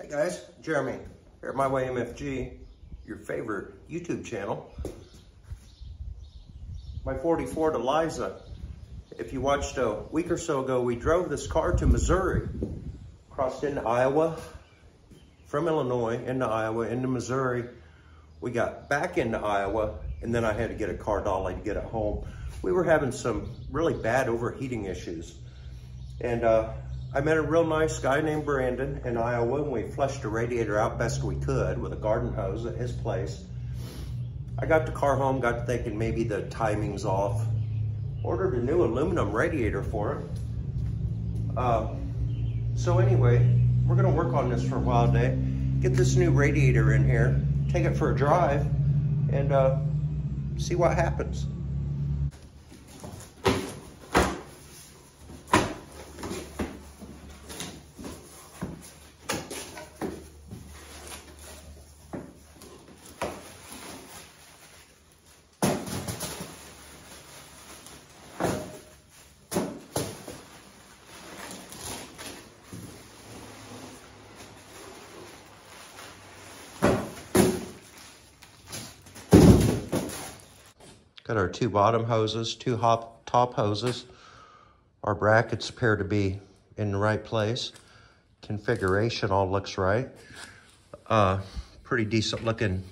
Hey guys, Jeremy here at My Way MFG, your favorite YouTube channel. My 44 Eliza. If you watched a week or so ago, we drove this car to Missouri, crossed into Iowa, from Illinois into Iowa, into Missouri. We got back into Iowa, and then I had to get a car dolly to get it home. We were having some really bad overheating issues. And I met a real nice guy named Brandon in Iowa, and we flushed the radiator out best we could with a garden hose at his place. I got the car home, got thinking maybe the timing's off. Ordered a new aluminum radiator for it. So anyway, we're gonna work on this for a while today. Get this new radiator in here, take it for a drive, and see what happens. Got our two bottom hoses, two top hoses. Our brackets appear to be in the right place. Configuration all looks right. Pretty decent looking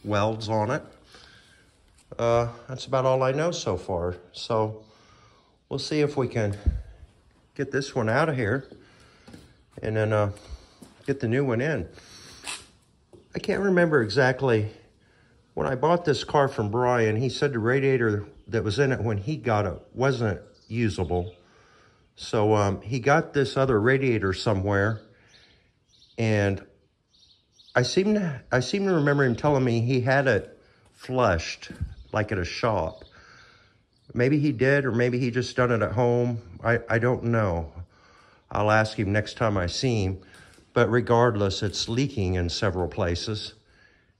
welds on it. That's about all I know so far. So we'll see if we can get this one out of here and then get the new one in. I can't remember exactly. When I bought this car from Brian, he said the radiator that was in it when he got it wasn't usable. So he got this other radiator somewhere, and I seem to remember him telling me he had it flushed, like at a shop. Maybe he did, or maybe he just done it at home. I don't know. I'll ask him next time I see him. But regardless, it's leaking in several places.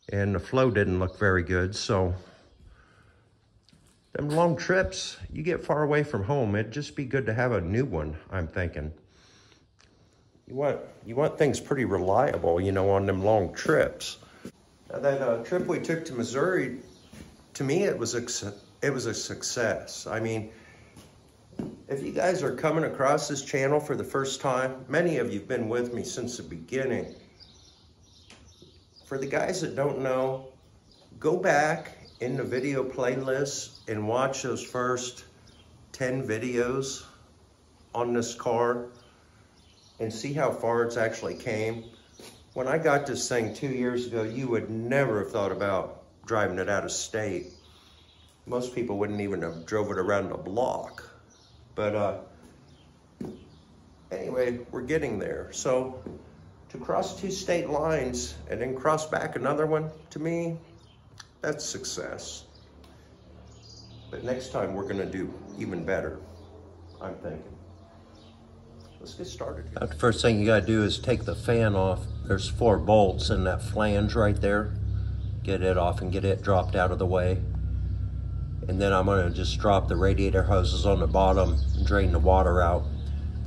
And the flow didn't look very good, so them long trips, you get far away from home, it'd just be good to have a new one, I'm thinking. You want things pretty reliable, you know, on them long trips. Now that trip we took to Missouri, to me it was a success. I mean, if you guys are coming across this channel for the first time, many of you have been with me since the beginning. For the guys that don't know, go back in the video playlist and watch those first 10 videos on this car and see how far it's actually came. When I got this thing 2 years ago, you would never have thought about driving it out of state. Most people wouldn't even have drove it around the block. But anyway, we're getting there. So to cross 2 state lines and then cross back another one, to me, that's success. But next time we're gonna do even better, I'm thinking. Let's get started here. The first thing you gotta do is take the fan off. There's 4 bolts in that flange right there. Get it off and get it dropped out of the way. And then I'm gonna just drop the radiator hoses on the bottom and drain the water out.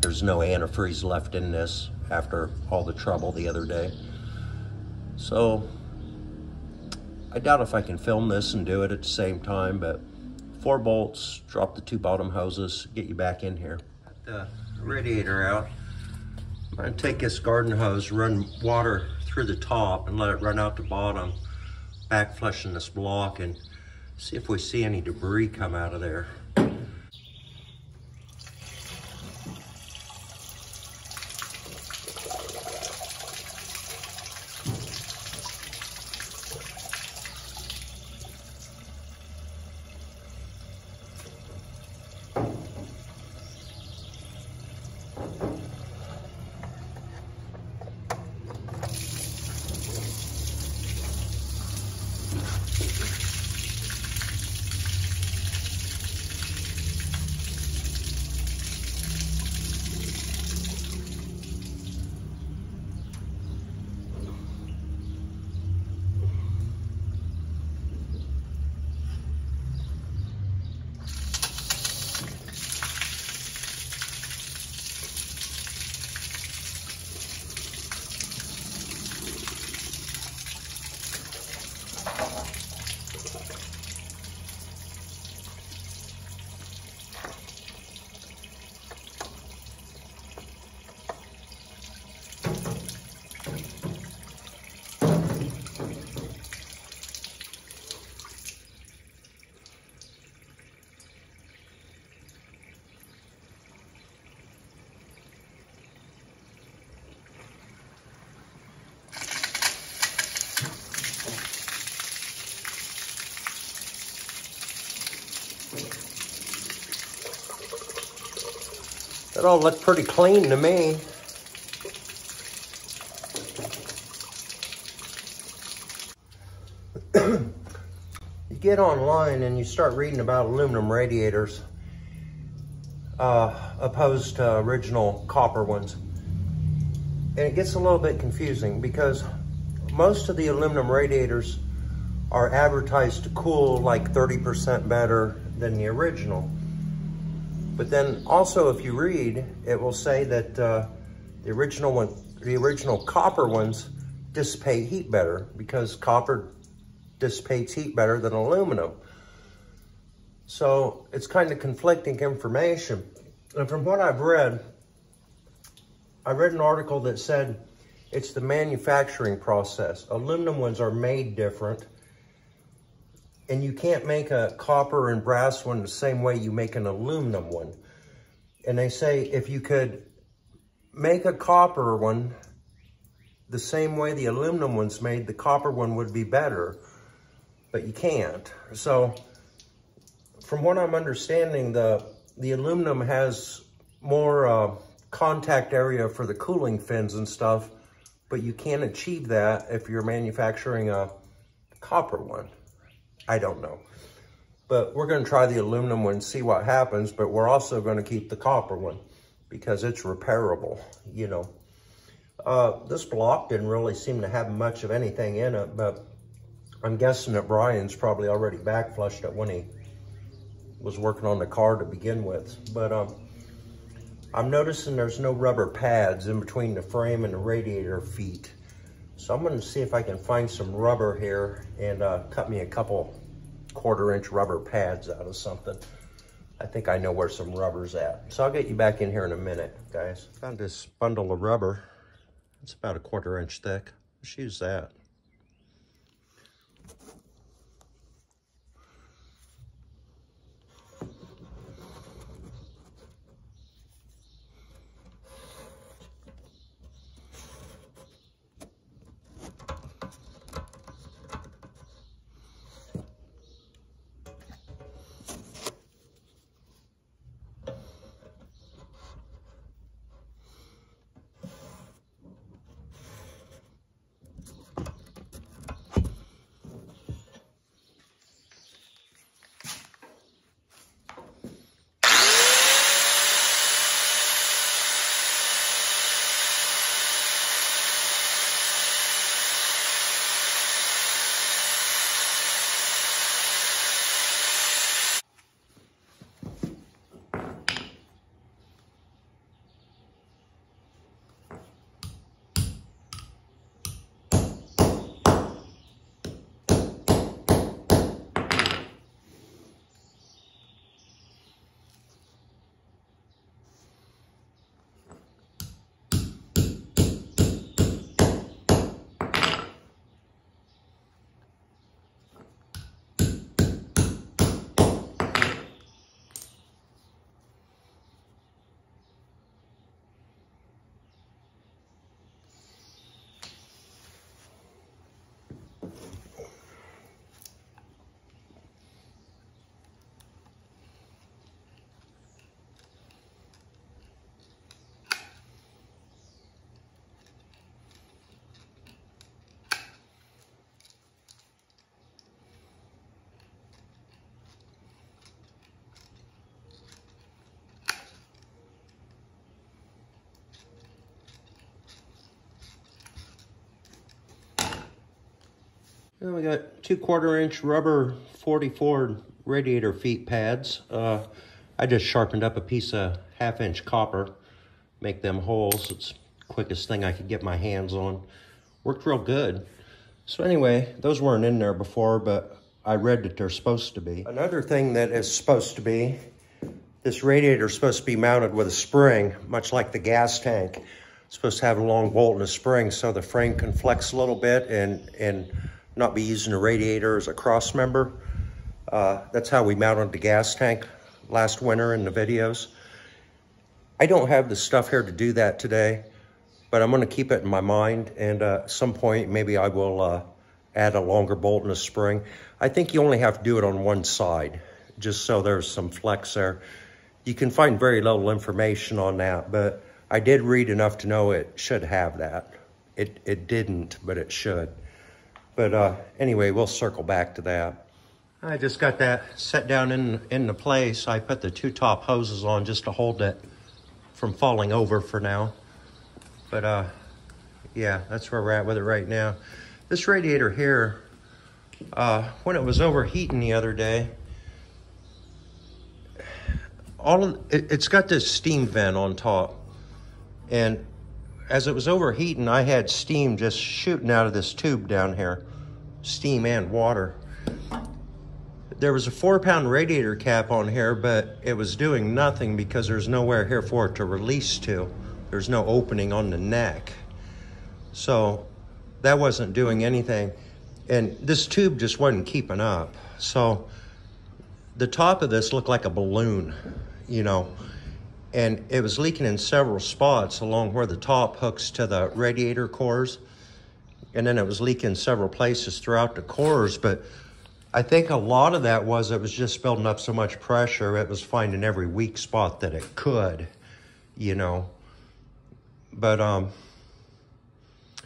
There's no antifreeze left in this after all the trouble the other day. So I doubt if I can film this and do it at the same time, but 4 bolts, drop the 2 bottom hoses, get you back in here. The radiator out. I'm gonna take this garden hose, run water through the top and let it run out the bottom, back flushing this block, and see if we see any debris come out of there. That all looked pretty clean to me. You get online and you start reading about aluminum radiators opposed to original copper ones. And it gets a little bit confusing because most of the aluminum radiators are advertised to cool like 30% better than the original. But then also if you read, it will say that the original copper ones dissipate heat better because copper dissipates heat better than aluminum. So it's kind of conflicting information. And from what I've read, I read an article that said it's the manufacturing process. Aluminum ones are made different, and you can't make a copper and brass one the same way you make an aluminum one. And they say if you could make a copper one the same way the aluminum one's made, the copper one would be better, but you can't. So from what I'm understanding, the aluminum has more contact area for the cooling fins and stuff, but you can't achieve that if you're manufacturing a copper one. I don't know. But we're gonna try the aluminum one and see what happens, but we're also gonna keep the copper one because it's repairable, you know. This block didn't really seem to have much of anything in it, but I'm guessing that Brian's probably already backflushed it when he was working on the car to begin with. But I'm noticing there's no rubber pads in between the frame and the radiator feet. So I'm gonna see if I can find some rubber here and cut me a couple 1/4-inch rubber pads out of something. I think I know where some rubber's at. So I'll get you back in here in a minute, guys. Found this bundle of rubber. It's about 1/4 inch thick. Let's use that. Then we got 2/4 inch rubber 44 radiator feet pads. I just sharpened up a piece of 1/2 inch copper, make them holes. It's the quickest thing I could get my hands on. Worked real good. So anyway, those weren't in there before, but I read that they're supposed to be. Another thing that is supposed to be, this radiator is supposed to be mounted with a spring, much like the gas tank. It's supposed to have a long bolt and a spring so the frame can flex a little bit and not be using the radiator as a cross member. That's how we mounted the gas tank last winter in the videos. I don't have the stuff here to do that today, but I'm gonna keep it in my mind, and at some point, maybe I will add a longer bolt and a spring. I think you only have to do it on one side, just so there's some flex there. You can find very little information on that, but I did read enough to know it should have that. It didn't, but it should. But anyway, we'll circle back to that. I just got that set down in the place. I put the 2 top hoses on just to hold it from falling over for now. But yeah, that's where we're at with it right now. This radiator here, when it was overheating the other day, it's got this steam vent on top. And as it was overheating, I had steam just shooting out of this tube down here. Steam and water. There was a 4-pound radiator cap on here, but it was doing nothing because there's nowhere here for it to release to. There's no opening on the neck. So that wasn't doing anything. And this tube just wasn't keeping up. So the top of this looked like a balloon, you know, and it was leaking in several spots along where the top hooks to the radiator cores. And then it was leaking several places throughout the cores. But I think a lot of that was it was just building up so much pressure, it was finding every weak spot that it could, you know. But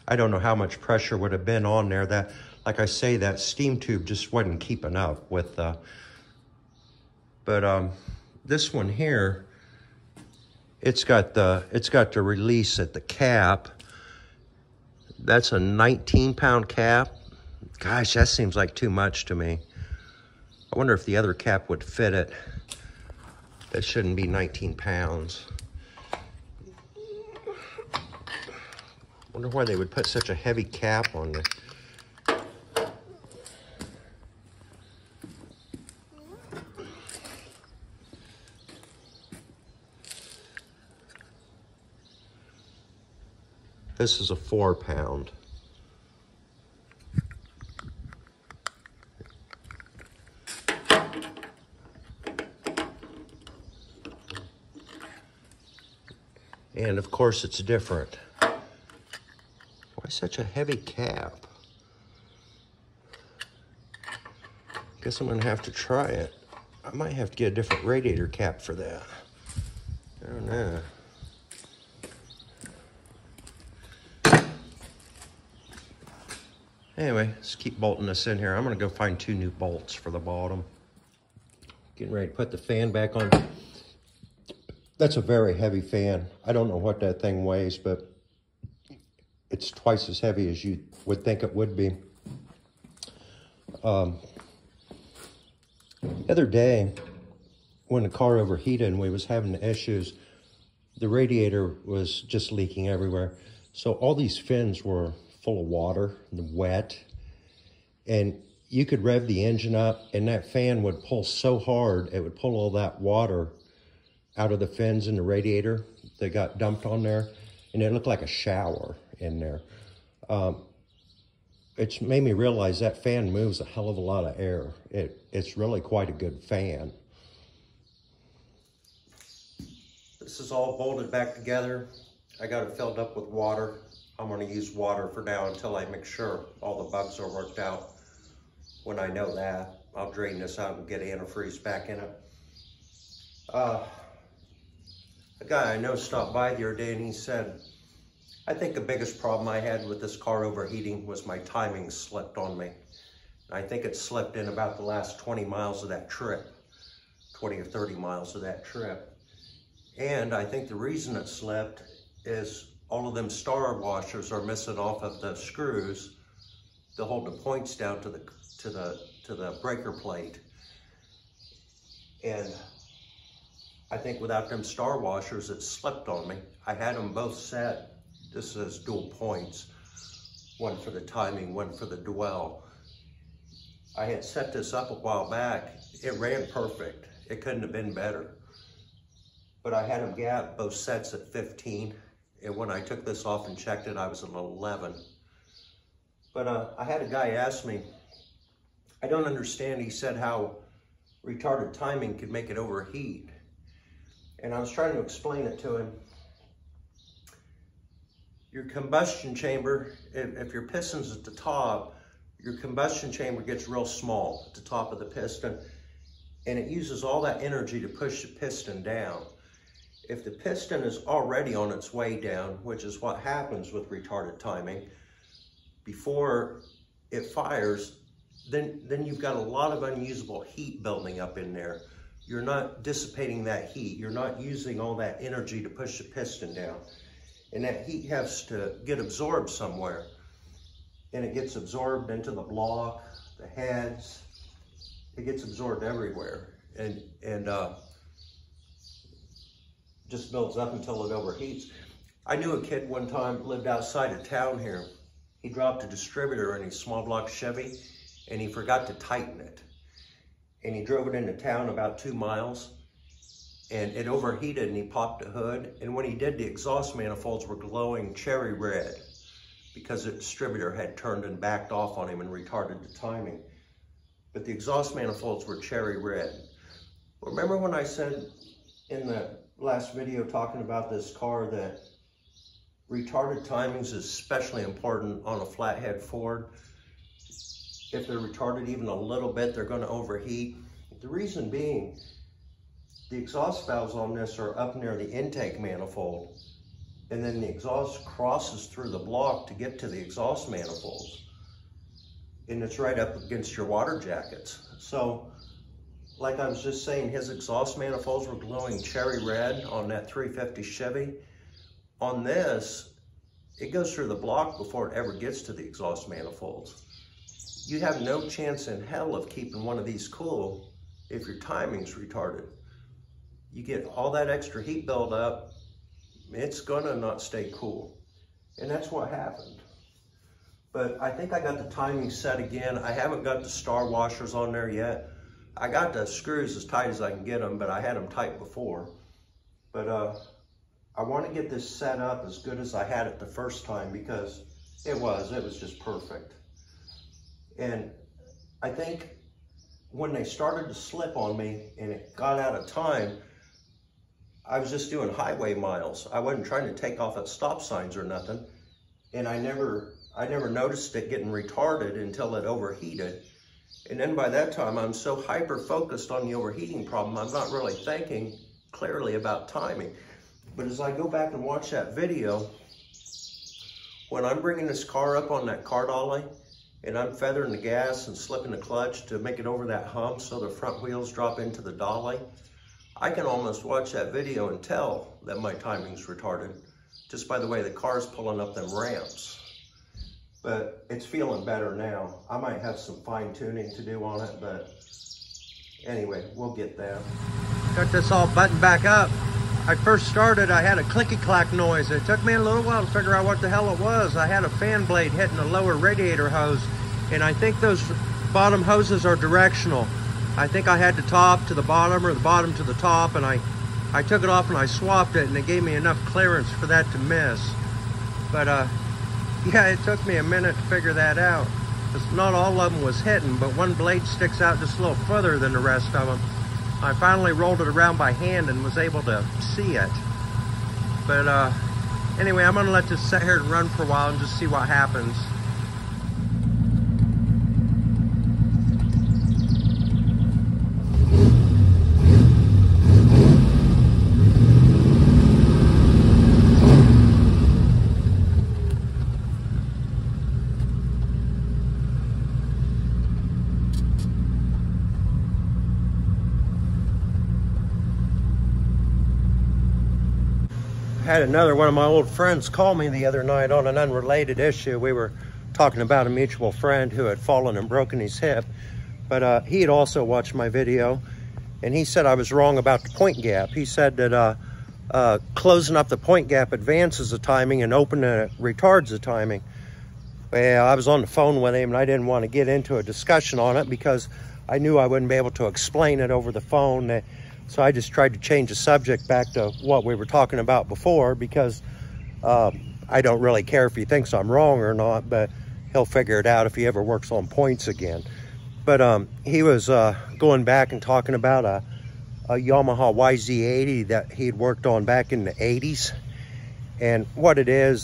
I don't know how much pressure would have been on there. That, like I say, that steam tube just wasn't keeping up with the. But this one here, it's got the release at the cap. That's a 19-pound cap. Gosh, that seems like too much to me. I wonder if the other cap would fit it. That shouldn't be 19 pounds. Wonder why they would put such a heavy cap on it. This is a 4-pound. And of course it's different. Why such a heavy cap? Guess I'm gonna have to try it. I might have to get a different radiator cap for that. I don't know. Anyway, let's keep bolting this in here. I'm gonna go find 2 new bolts for the bottom. Getting ready to put the fan back on. That's a very heavy fan. I don't know what that thing weighs, but it's twice as heavy as you would think it would be. The other day, when the car overheated and we was having issues, the radiator was just leaking everywhere. So all these fins were full of water and wet, and you could rev the engine up and that fan would pull so hard, it would pull all that water out of the fins in the radiator that got dumped on there, and it looked like a shower in there. It's made me realize that fan moves a hell of a lot of air. It's really quite a good fan. This is all bolted back together. I got it filled up with water. I'm going to use water for now until I make sure all the bugs are worked out. When I know that, I'll drain this out and get antifreeze back in it. A guy I know stopped by the other day and he said, I think the biggest problem I had with this car overheating was my timing slipped on me. I think it slipped in about the last 20 miles of that trip, 20 or 30 miles of that trip. And I think the reason it slipped is all of them star washers are missing off of the screws to hold the points down to the breaker plate. And I think without them star washers, it slipped on me. I had them both set. This is dual points, one for the timing, one for the dwell. I had set this up a while back. It ran perfect. It couldn't have been better. But I had them gap both sets at 15. And when I took this off and checked it, I was at 11. But I had a guy ask me, I don't understand, he said, how retarded timing could make it overheat. And I was trying to explain it to him. Your combustion chamber, if your piston's at the top, your combustion chamber gets real small at the top of the piston. and it uses all that energy to push the piston down. If the piston is already on its way down, which is what happens with retarded timing, before it fires, then you've got a lot of unusable heat building up in there. You're not dissipating that heat. You're not using all that energy to push the piston down. And that heat has to get absorbed somewhere. And it gets absorbed into the block, the heads. It gets absorbed everywhere. And just builds up until it overheats. I knew a kid one time lived outside of town here. He dropped a distributor in his small block Chevy and he forgot to tighten it. And he drove it into town about 2 miles and it overheated and he popped the hood. And when he did, the exhaust manifolds were glowing cherry red because the distributor had turned and backed off on him and retarded the timing. But the exhaust manifolds were cherry red. Remember when I said in the last video talking about this car that retarded timings is especially important on a flathead Ford? If they're retarded even a little bit, they're going to overheat. The reason being, the exhaust valves on this are up near the intake manifold, and then the exhaust crosses through the block to get to the exhaust manifolds, and it's right up against your water jackets. So, like I was just saying, his exhaust manifolds were glowing cherry red on that 350 Chevy. On this, it goes through the block before it ever gets to the exhaust manifolds. You have no chance in hell of keeping one of these cool if your timing's retarded. You get all that extra heat build up, it's gonna not stay cool. And that's what happened. But I think I got the timing set again. I haven't got the star washers on there yet. I got the screws as tight as I can get them, but I had them tight before. But I want to get this set up as good as I had it the first time because it was just perfect. And I think when they started to slip on me and it got out of time, I was just doing highway miles. I wasn't trying to take off at stop signs or nothing. And I never noticed it getting retarded until it overheated. And then by that time, I'm so hyper-focused on the overheating problem, I'm not really thinking clearly about timing. But as I go back and watch that video, when I'm bringing this car up on that car dolly, and I'm feathering the gas and slipping the clutch to make it over that hump so the front wheels drop into the dolly, I can almost watch that video and tell that my timing's retarded just by the way the car's pulling up them ramps. But it's feeling better now. I might have some fine tuning to do on it, but anyway, we'll get that. Got this all buttoned back up. I first started, I had a clicky-clack noise. It took me a little while to figure out what the hell it was. I had a fan blade hitting the lower radiator hose, and I think those bottom hoses are directional. I think I had the top to the bottom or the bottom to the top, and I took it off and I swapped it, and it gave me enough clearance for that to miss. But yeah, it took me a minute to figure that out. Because not all of them was hitting, but one blade sticks out just a little further than the rest of them. I finally rolled it around by hand and was able to see it. But anyway, I'm gonna let this sit here and run for a while and just see what happens. Had another one of my old friends call me the other night on an unrelated issue. We were talking about a mutual friend who had fallen and broken his hip, but he had also watched my video, and he said I was wrong about the point gap. He said that closing up the point gap advances the timing and opening it retards the timing. Well, I was on the phone with him and I didn't want to get into a discussion on it because I knew I wouldn't be able to explain it over the phone. So I just tried to change the subject back to what we were talking about before because I don't really care if he thinks I'm wrong or not, but he'll figure it out if he ever works on points again. But he was going back and talking about a Yamaha YZ80 that he'd worked on back in the 80s. And what it is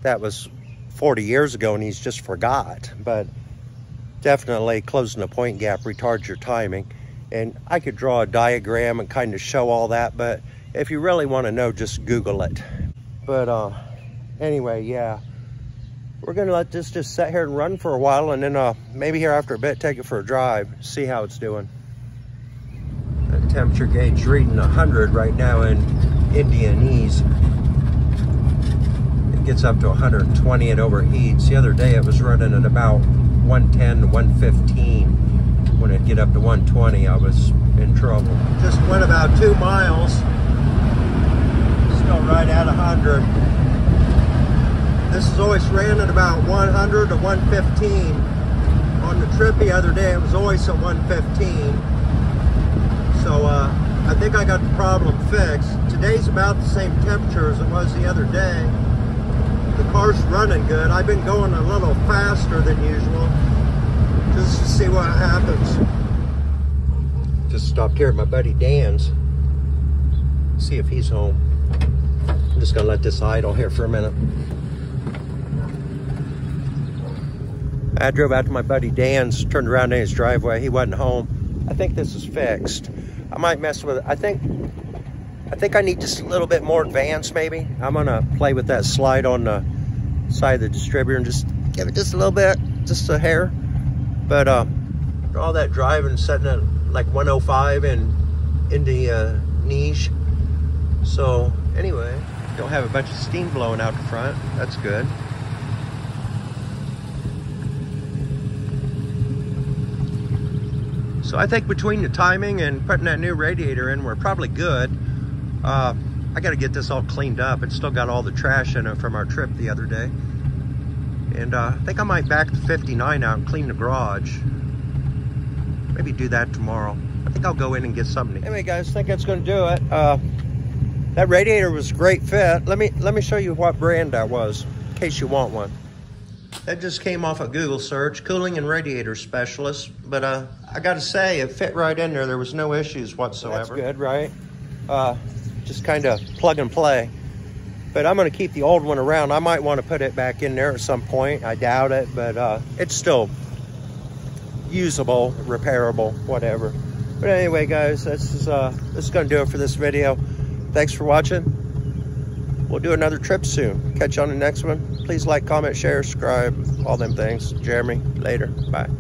that was 40 years ago and he's just forgot. But definitely closing the point gap retards your timing. And I could draw a diagram and kind of show all that, but if you really want to know, just Google it. But anyway, yeah, we're gonna let this just sit here and run for a while, and then maybe here after a bit take it for a drive, see how it's doing. The temperature gauge reading 100 right now in Indianese. It gets up to 120 and overheats. The other day it was running at about 110 to 115. When it get up to 120, I was in trouble. Just went about 2 miles. Still right at 100. This has always ran at about 100 to 115. On the trip the other day, it was always at 115. So I think I got the problem fixed. Today's about the same temperature as it was the other day. The car's running good. I've been going a little faster than usual, just to see what happens. Just stopped here at my buddy Dan's. See if he's home. I'm just gonna let this idle here for a minute. I drove out to my buddy Dan's, turned around in his driveway. He wasn't home. I think this is fixed. I might mess with it. I think I need just a little bit more advance maybe. I'm gonna play with that slide on the side of the distributor and just give it just a little bit, just a hair. But all that driving, setting at like 105 in the niche. So anyway, don't have a bunch of steam blowing out the front. That's good. So I think between the timing and putting that new radiator in, we're probably good. I got to get this all cleaned up. It's still got all the trash in it from our trip the other day. And I think I might back the 59 out and clean the garage. Maybe do that tomorrow. I think I'll go in and get something. Anyway, guys, I think that's going to do it. That radiator was a great fit. Let me show you what brand that was, in case you want one. That just came off a Google search, cooling and radiator specialist. But I got to say, it fit right in there. There was no issues whatsoever. That's good, right? Just kind of plug and play. But I'm going to keep the old one around. I might want to put it back in there at some point. I doubt it, but it's still usable, repairable, whatever. But anyway, guys, this is going to do it for this video. Thanks for watching. We'll do another trip soon. Catch you on the next one. Please like, comment, share, subscribe, all them things. Jeremy, later. Bye.